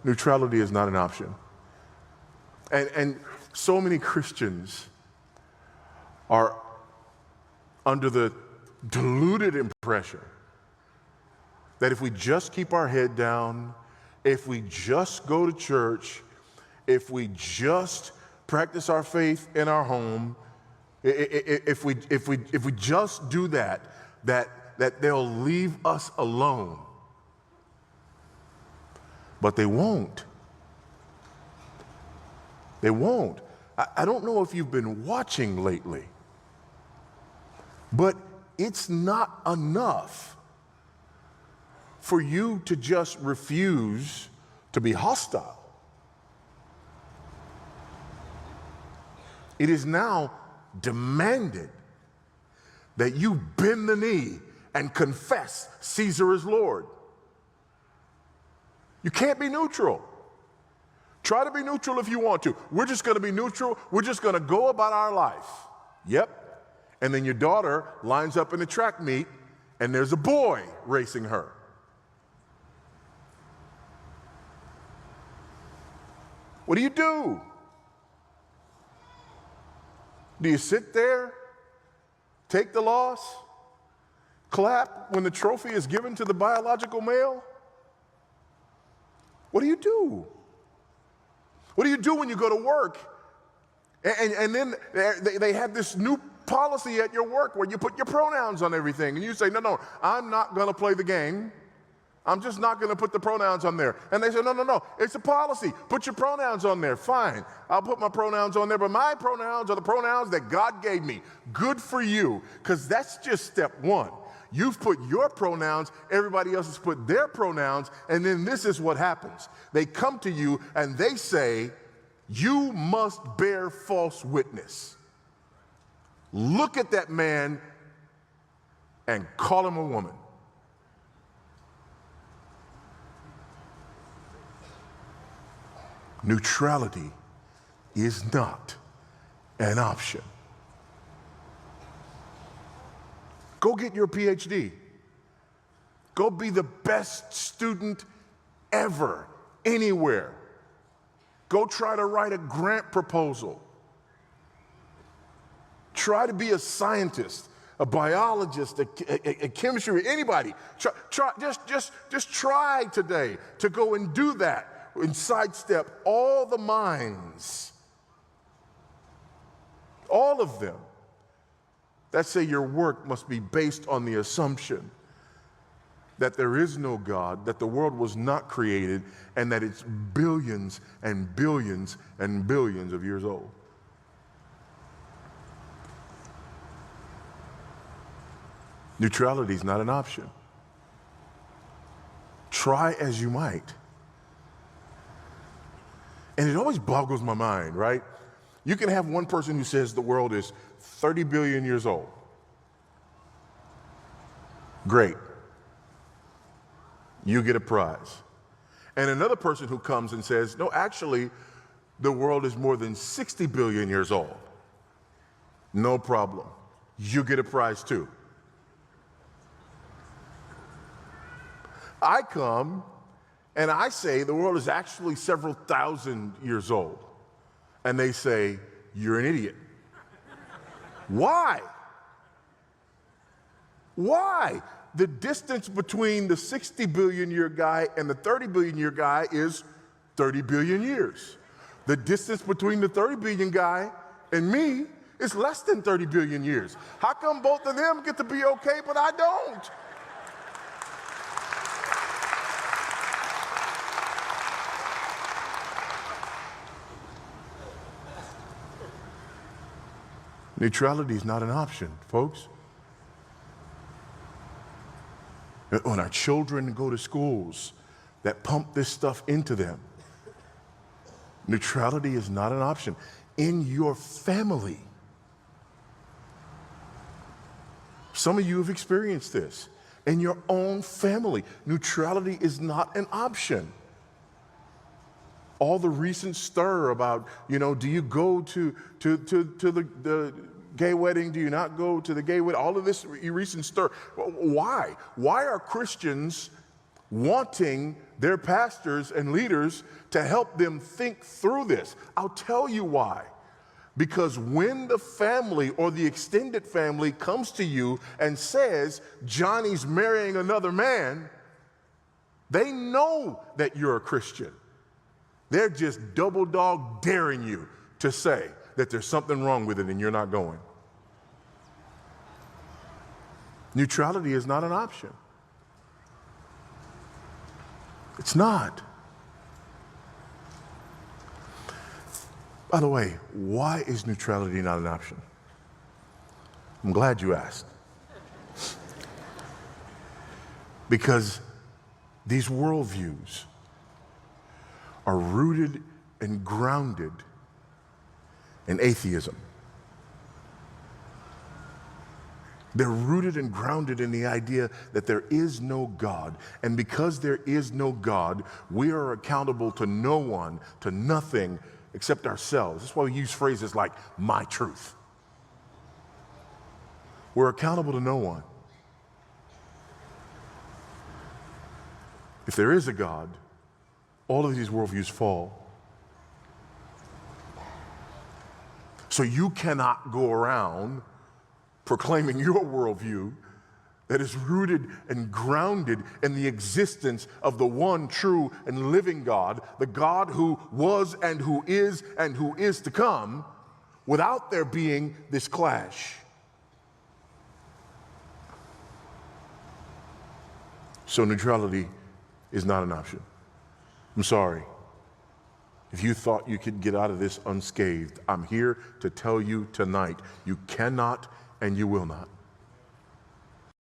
Neutrality is not an option. And so many Christians are under the deluded impression that if we just keep our head down, if we just go to church, if we just practice our faith in our home, if we just do that they'll leave us alone. But they won't. They won't. I don't know if you've been watching lately, but it's not enough for you to just refuse to be hostile. It is now demanded that you bend the knee and confess Caesar is Lord. You can't be neutral. Try to be neutral if you want to. We're just going to be neutral. We're just going to go about our life. Yep. And then your daughter lines up in a track meet and there's a boy racing her. What do you do? Do you sit there, take the loss, clap when the trophy is given to the biological male? What do you do? What do you do when you go to work and then they have this new policy at your work where you put your pronouns on everything and you say, no, I'm not going to play the game. I'm just not going to put the pronouns on there. And they say, no, it's a policy. Put your pronouns on there. Fine, I'll put my pronouns on there, but my pronouns are the pronouns that God gave me. Good for you, because that's just step one. You've put your pronouns, everybody else has put their pronouns, and then this is what happens. They come to you and they say, you must bear false witness. Look at that man and call him a woman. Neutrality is not an option. Go get your PhD. Go be the best student ever, anywhere. Go try to write a grant proposal. Try to be a scientist, a biologist, a chemistry, anybody. Just try today to go and do that and sidestep all the minds, all of them, that say your work must be based on the assumption that there is no God, that the world was not created, and that it's billions and billions and billions of years old. Neutrality is not an option. Try as you might. And it always boggles my mind, right? You can have one person who says the world is 30 billion years old. Great. You get a prize. And another person who comes and says, no, actually, the world is more than 60 billion years old. No problem. You get a prize too. I come and I say the world is actually several thousand years old. And they say, you're an idiot. Why? Why? The distance between the 60 billion year guy and the 30 billion year guy is 30 billion years. The distance between the 30 billion guy and me is less than 30 billion years. How come both of them get to be okay, but I don't? Neutrality is not an option, folks. When our children go to schools that pump this stuff into them, neutrality is not an option. In your family, some of you have experienced this. In your own family, neutrality is not an option. All the recent stir about, do you go to the gay wedding? Do you not go to the gay wedding? All of this recent stir. Why? Why are Christians wanting their pastors and leaders to help them think through this. I'll tell you why. Because when the family or the extended family comes to you and says, Johnny's marrying another man, they know that you're a Christian. They're just double dog daring you to say that there's something wrong with it and you're not going. Neutrality is not an option. It's not. By the way, why is neutrality not an option? I'm glad you asked. Because these worldviews are rooted and grounded in atheism. They're rooted and grounded in the idea that there is no God. And because there is no God, we are accountable to no one, to nothing except ourselves. That's why we use phrases like my truth. We're accountable to no one. If there is a God, all of these worldviews fall. So you cannot go around proclaiming your worldview that is rooted and grounded in the existence of the one true and living God, the God who was and who is to come, without there being this clash. So neutrality is not an option. I'm sorry. If you thought you could get out of this unscathed, I'm here to tell you tonight, you cannot and you will not.